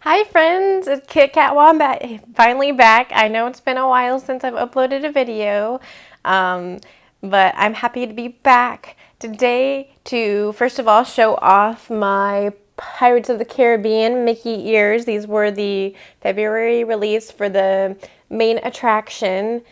Hi friends, it's Kit Kat Wombat finally back. I know it's been a while since I've uploaded a video, but I'm happy to be back today to first of all show off my Pirates of the Caribbean Mickey ears. These were the February release for the main attraction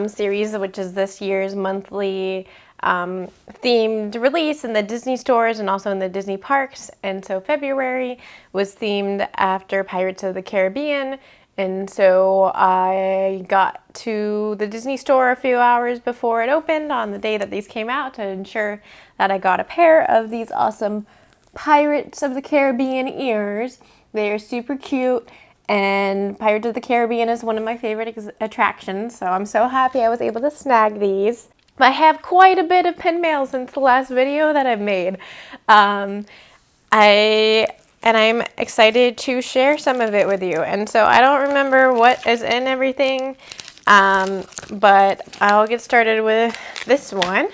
series, which is this year's monthly themed release in the Disney stores and also in the Disney parks. And so February was themed after Pirates of the Caribbean. And so I got to the Disney store a few hours before it opened on the day that these came out to ensure that I got a pair of these awesome Pirates of the Caribbean ears. They are super cute. And Pirates of the Caribbean is one of my favorite attractions, so I'm so happy I was able to snag these. I have quite a bit of pin mail since the last video that I've made. I'm excited to share some of it with you. And so I don't remember what is in everything, but I'll get started with this one.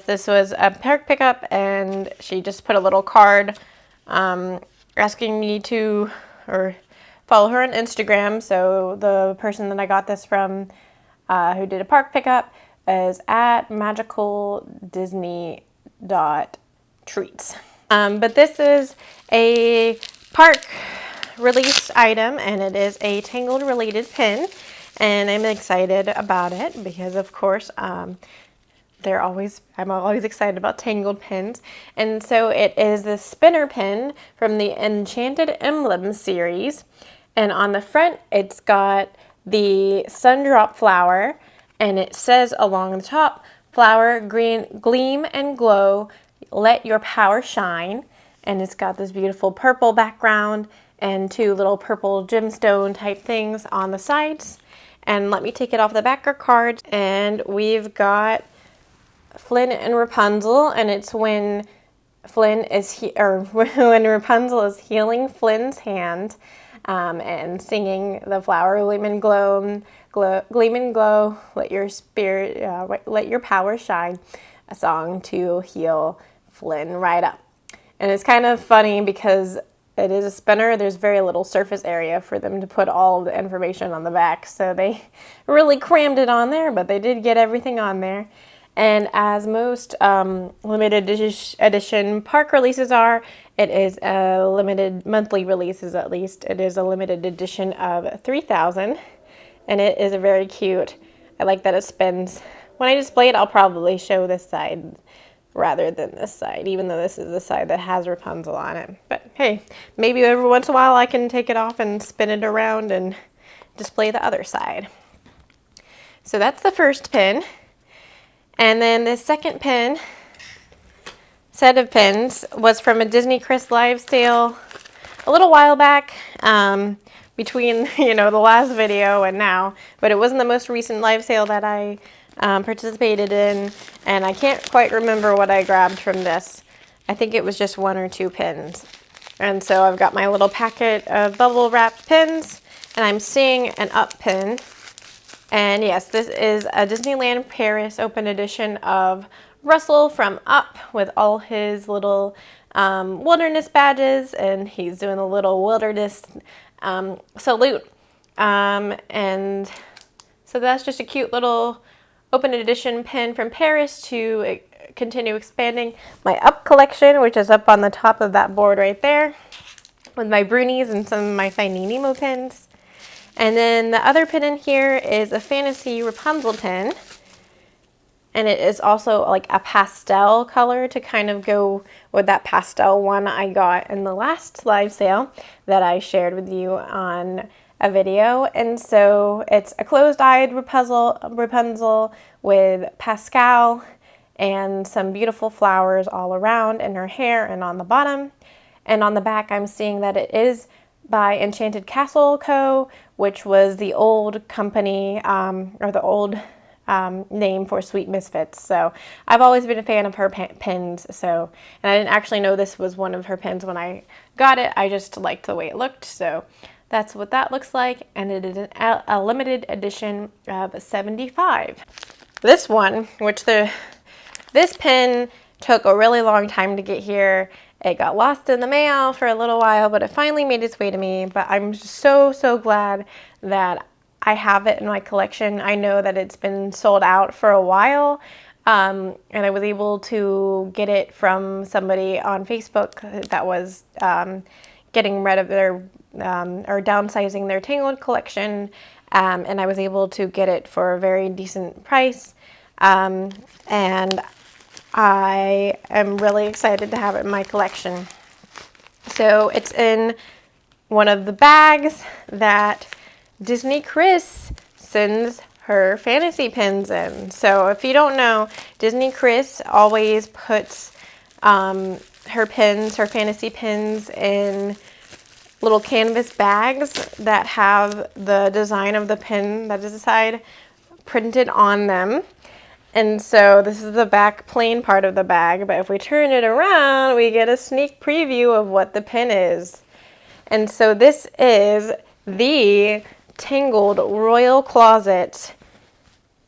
This was a park pickup, and she just put a little card asking me to follow her on Instagram. So the person that I got this from who did a park pickup is at magicaldisney.treats. But this is a park release item, and it is a Tangled related pin, and I'm excited about it because of course I'm always excited about Tangled pins. And so it is the spinner pin from the Enchanted Emblem series, and on the front it's got the Sundrop flower, and it says along the top, flower, green, gleam and glow, let your power shine. And it's got this beautiful purple background and two little purple gemstone type things on the sides. And let me take it off the backer card. And we've got Flynn and Rapunzel, and it's when when Rapunzel is healing Flynn's hand and singing the flower, gleam and glow, gleam and glow, let your power shine, a song to heal Flynn right up. And it's kind of funny because it is a spinner. There's very little surface area for them to put all of the information on the back, so they really crammed it on there, but they did get everything on there. And as most limited edition park releases are, it is a limited monthly releases, at least. It is a limited edition of 3,000, and it is a very cute. I like that it spins. When I display it, I'll probably show this side rather than this side, even though this is the side that has Rapunzel on it. But hey, maybe every once in a while I can take it off and spin it around and display the other side. So that's the first pin. And then the second set of pins was from a Disney Chris live sale a little while back, between the last video and now, but it wasn't the most recent live sale that I participated in, and I can't quite remember what I grabbed from this. I think it was just one or two pins. And so I've got my little packet of bubble wrapped pins, and I'm seeing an up pin. And yes, this is a Disneyland Paris open edition of Russell from Up with all his little wilderness badges, and he's doing a little wilderness salute. And so that's just a cute little open edition pin from Paris to continue expanding my Up collection, which is up on the top of that board right there with my Brunies and some of my Finding Nemo pins. And then the other pin in here is a Fantasy Rapunzel pin. And it is also like a pastel color to kind of go with that pastel one I got in the last live sale that I shared with you on a video. And so it's a closed-eyed Rapunzel with Pascal and some beautiful flowers all around in her hair and on the bottom. And on the back I'm seeing that it is by Enchanted Castle Co., which was the old company, or the old name for Sweet Misfits. So I've always been a fan of her pins. And I didn't actually know this was one of her pins when I got it. I just liked the way it looked. So that's what that looks like. And it is a limited edition of 75. This one, this pin took a really long time to get here. It got lost in the mail for a little while, but it finally made its way to me. But I'm so, so glad that I have it in my collection. I know that it's been sold out for a while, and I was able to get it from somebody on Facebook that was getting rid of their, or downsizing their Tangled collection, and I was able to get it for a very decent price, and I am really excited to have it in my collection. So it's in one of the bags that Disney Chris sends her fantasy pins in. So if you don't know, Disney Chris always puts her fantasy pins in little canvas bags that have the design of the pin that is inside printed on them. And so this is the back plain part of the bag, but if we turn it around, we get a sneak preview of what the pin is. And so this is the Tangled Royal Closet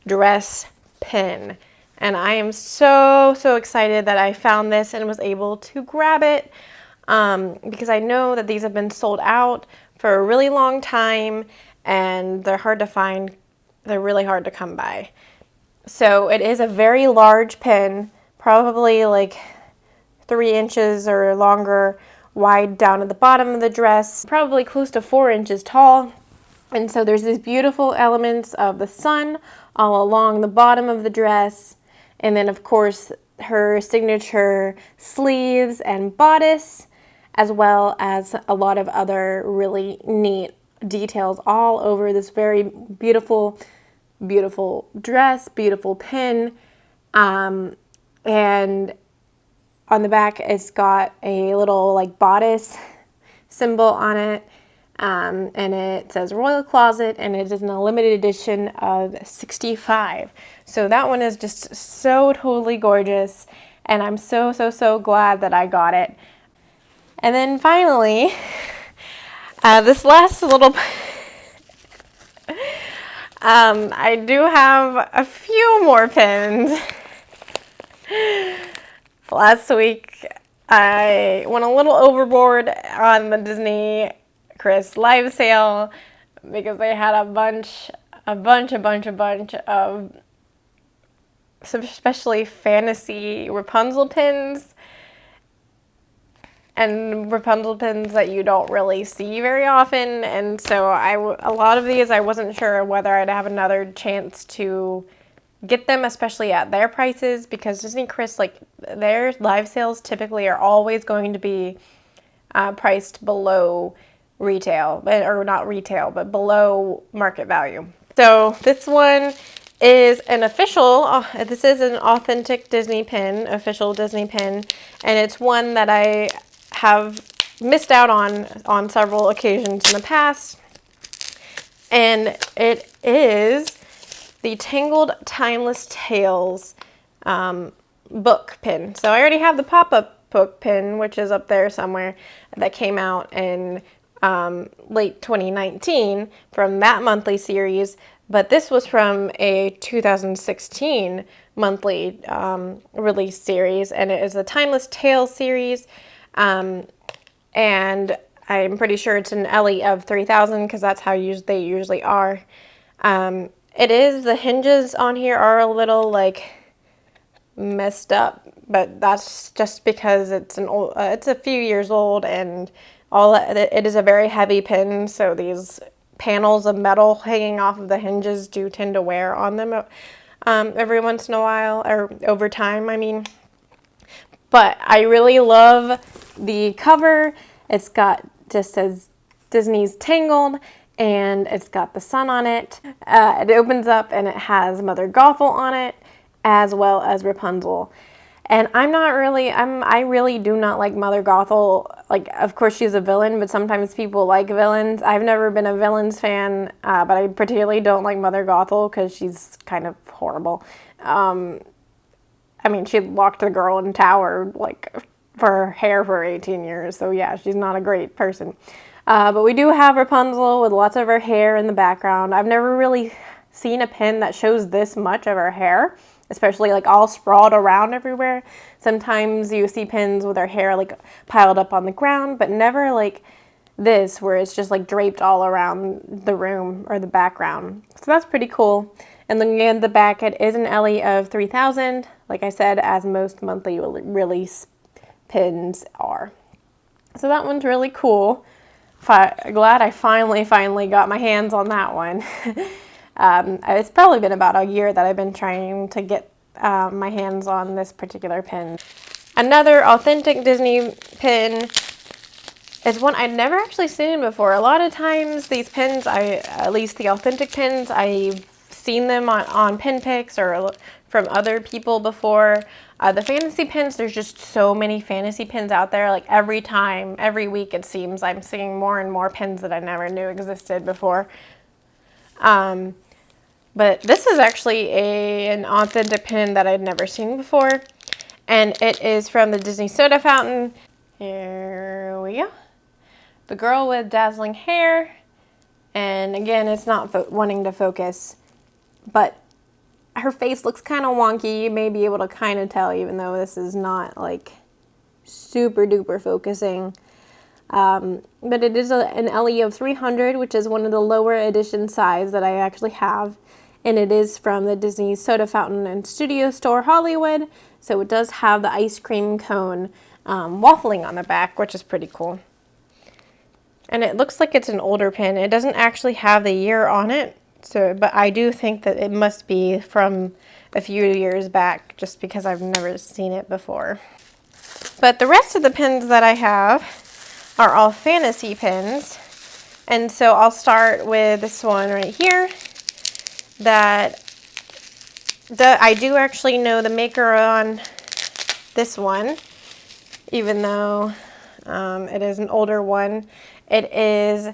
dress pin. And I am so, so excited that I found this and was able to grab it, because I know that these have been sold out for a really long time and they're hard to find. They're really hard to come by. So it is a very large pin, probably like 3 inches or longer wide down at the bottom of the dress, probably close to 4 inches tall. And so there's these beautiful elements of the sun all along the bottom of the dress. And then of course her signature sleeves and bodice, as well as a lot of other really neat details all over this very beautiful dress, beautiful pin. And on the back it's got a little like bodice symbol on it, and it says Royal Closet, and it is in a limited edition of 65. So that one is just so totally gorgeous, and I'm so, so, so glad that I got it. And then finally, this last little I do have a few more pins. Last week, I went a little overboard on the Disney Chris live sale because they had a bunch of especially fantasy Rapunzel pins. And Rapunzel pins that you don't really see very often, and so a lot of these I wasn't sure whether I'd have another chance to get them, especially at their prices, because Disney Chris, like, their live sales typically are always going to be priced below retail, or not retail, but below market value. So this one is an official, this is an authentic Disney pin, official Disney pin, and it's one that I have missed out on several occasions in the past, and it is the Tangled Timeless Tales book pin. So I already have the pop-up book pin, which is up there somewhere, that came out in late 2019 from that monthly series, but this was from a 2016 monthly release series, and it is the Timeless Tales series. And I'm pretty sure it's an Ellie of 3000 because that's how they usually are. It is, the hinges on here are a little like messed up, but that's just because it's it's a few years old, and it is a very heavy pin, so these panels of metal hanging off of the hinges do tend to wear on them every once in a while, or over time, I mean. But I really love the cover. It's just says Disney's Tangled, and it's got the sun on it. It opens up and it has Mother Gothel on it, as well as Rapunzel. And I really do not like Mother Gothel. Like, of course she's a villain, but sometimes people like villains. I've never been a villains fan, but I particularly don't like Mother Gothel because she's kind of horrible. I mean, she locked the girl in the tower, like, for her hair for 18 years. So yeah, she's not a great person. But we do have Rapunzel with lots of her hair in the background. I've never really seen a pin that shows this much of her hair. especially like all sprawled around everywhere. Sometimes you see pins with their hair like piled up on the ground, but never like this where it's just like draped all around the room or the background. So that's pretty cool. And looking at the back, it is an LE of 3000, like I said, as most monthly release pins are. So that one's really cool. Glad I finally got my hands on that one. It's probably been about a year that I've been trying to get my hands on this particular pin. Another authentic Disney pin is one I'd never actually seen before. A lot of times these pins, at least the authentic pins, I've seen them on pin picks or from other people before. The fantasy pins, there's just so many fantasy pins out there. Like every week it seems I'm seeing more and more pins that I never knew existed before. But this is actually an authentic pin that I'd never seen before. And it is from the Disney soda fountain. Here we go. The girl with dazzling hair. And again, it's not wanting to focus, but her face looks kind of wonky. You may be able to kind of tell, even though this is not like super duper focusing. But it is an LE of 300, which is one of the lower edition size that I actually have. And it is from the Disney Soda Fountain and Studio Store Hollywood. So it does have the ice cream cone waffling on the back, which is pretty cool. And it looks like it's an older pin. It doesn't actually have the year on it. But I do think that it must be from a few years back, just because I've never seen it before. But the rest of the pins that I have are all fantasy pins. And so I'll start with this one right here that I do actually know the maker on this one, even though it is an older one. It is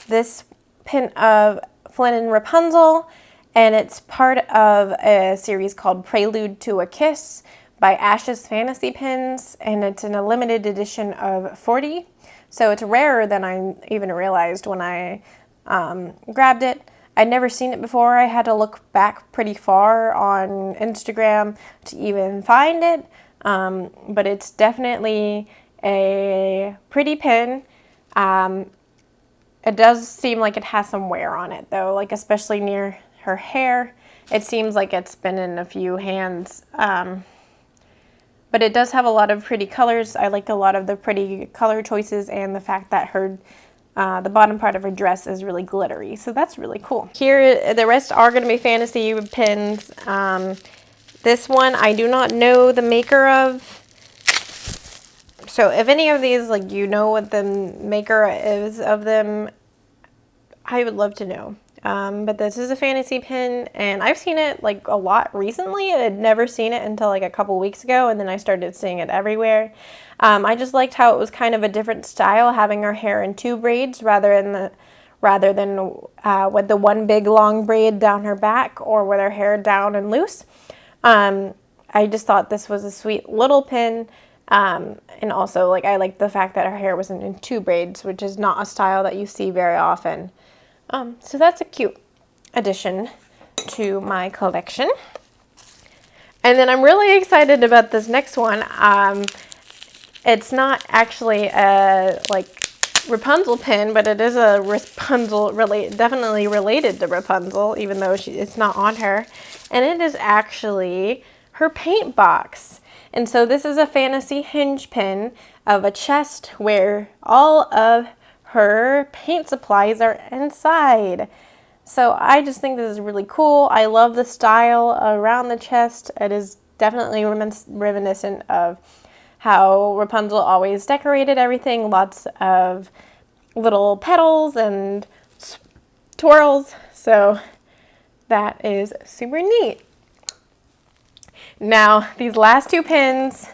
this pin of Flynn and Rapunzel, and it's part of a series called Prelude to a Kiss by Ash's Fantasy Pins, and it's in a limited edition of 40. So it's rarer than I even realized when I grabbed it. I'd never seen it before. I had to look back pretty far on Instagram to even find it, but it's definitely a pretty pin. It does seem like it has some wear on it though, like especially near her hair. It seems like it's been in a few hands, but it does have a lot of pretty colors. I like a lot of the pretty color choices and the fact that her the bottom part of her dress is really glittery, so that's really cool. Here, the rest are going to be fantasy pins. This one I do not know the maker of. So if any of these, like, you know what the maker is of them, I would love to know. But this is a fantasy pin, and I've seen it like a lot recently. I had never seen it until like a couple weeks ago, and then I started seeing it everywhere. I just liked how it was kind of a different style, having her hair in two braids rather than with the one big long braid down her back, or with her hair down and loose. I just thought this was a sweet little pin. And also, like, I like the fact that her hair wasn't in two braids, which is not a style that you see very often. So that's a cute addition to my collection. And then I'm really excited about this next one. It's not actually a, like, Rapunzel pin, but it is a Rapunzel, definitely related to Rapunzel, even though it's not on her. And it is actually her paint box. And so this is a fantasy hinge pin of a chest where all of her paint supplies are inside. So I just think this is really cool. I love the style around the chest. It is definitely reminiscent of how Rapunzel always decorated everything. Lots of little petals and twirls. So that is super neat. Now, these last two pins,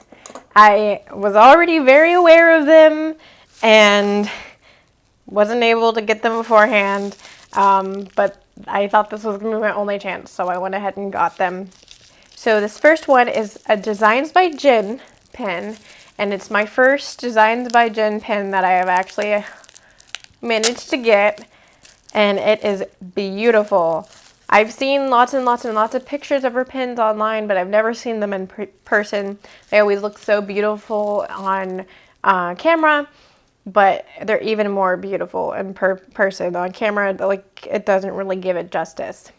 I was already very aware of them and wasn't able to get them beforehand, but I thought this was going to be my only chance, so I went ahead and got them. So this first one is a Designs by Jen pin, and it's my first Designs by Jen pin that I have actually managed to get, and it is beautiful. I've seen lots and lots and lots of pictures of her pins online, but I've never seen them in person. They always look so beautiful on camera, but they're even more beautiful in person. On camera, like, it doesn't really give it justice.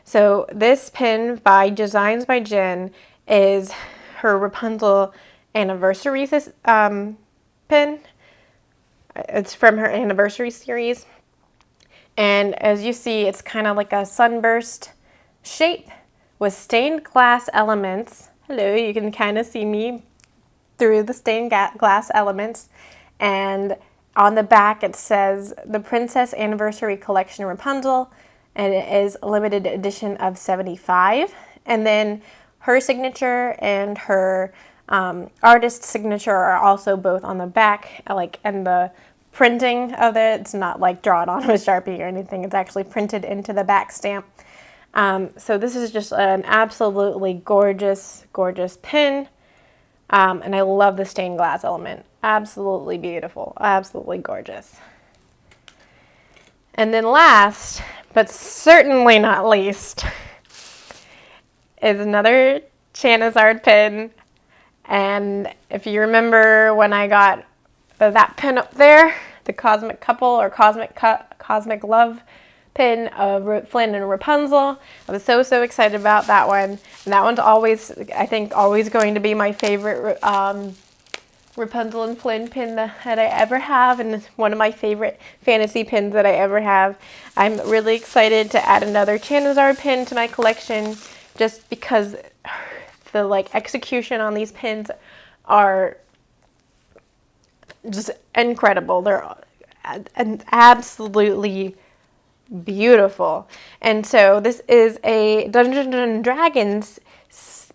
So this pin by Designs by Jen is her Rapunzel anniversary pin. It's from her anniversary series. And as you see, it's kind of like a sunburst shape with stained glass elements. Hello, you can kind of see me through the stained glass elements. And on the back it says the Princess Anniversary Collection Rapunzel, and it is a limited edition of 75. And then her signature and her artist signature are also both on the back, like, and the printing of it, it's not like drawn on with Sharpie or anything, it's actually printed into the back stamp. So this is just an absolutely gorgeous, gorgeous pin. And I love the stained glass element. Absolutely beautiful, absolutely gorgeous. And then last, but certainly not least, is another Charizard pin. And if you remember when I got that pin up there, the Cosmic Couple or Cosmic Love pin of Flynn and Rapunzel, I was so excited about that one. And that one's always, I think, always going to be my favorite Rapunzel and Flynn pin that I ever have, and it's one of my favorite fantasy pins that I ever have. I'm really excited to add another Charizard pin to my collection, just because the execution on these pins are just incredible. They're absolutely beautiful. And so this is a Dungeons and Dragons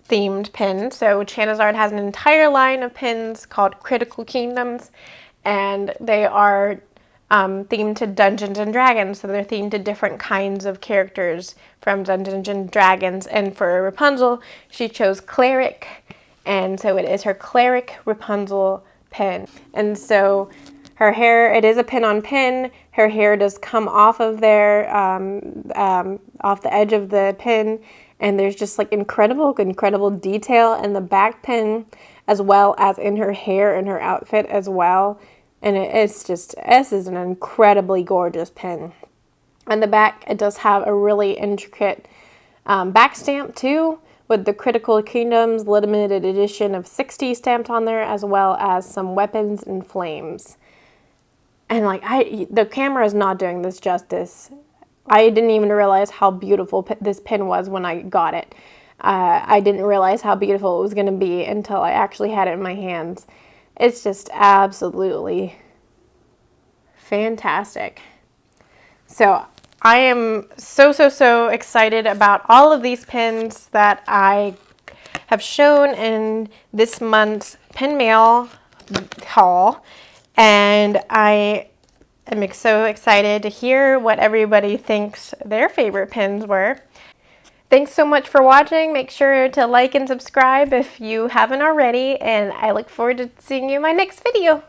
themed pin. So Charizard has an entire line of pins called Critical Kingdoms, and they are themed to Dungeons and Dragons. So they're themed to different kinds of characters from Dungeons and Dragons. And for Rapunzel, she chose Cleric, and so it is her Cleric Rapunzel pin. And so her hair, it is a pin on pin. Her hair does come off of there, off the edge of the pin, and there's just like incredible detail in the back pin, as well as in her hair and her outfit as well. And it's just, this is an incredibly gorgeous pin. On the back, it does have a really intricate back stamp too, with the Critical Kingdoms limited edition of 60 stamped on there, as well as some weapons and flames. And the camera is not doing this justice. I didn't even realize how beautiful this pin was when I got it. I didn't realize how beautiful it was going to be until I actually had it in my hands. It's just absolutely fantastic. So I am so excited about all of these pins that I have shown in this month's pin mail haul. And I am so excited to hear what everybody thinks their favorite pins were. Thanks so much for watching. Make sure to like and subscribe if you haven't already, and I look forward to seeing you in my next video.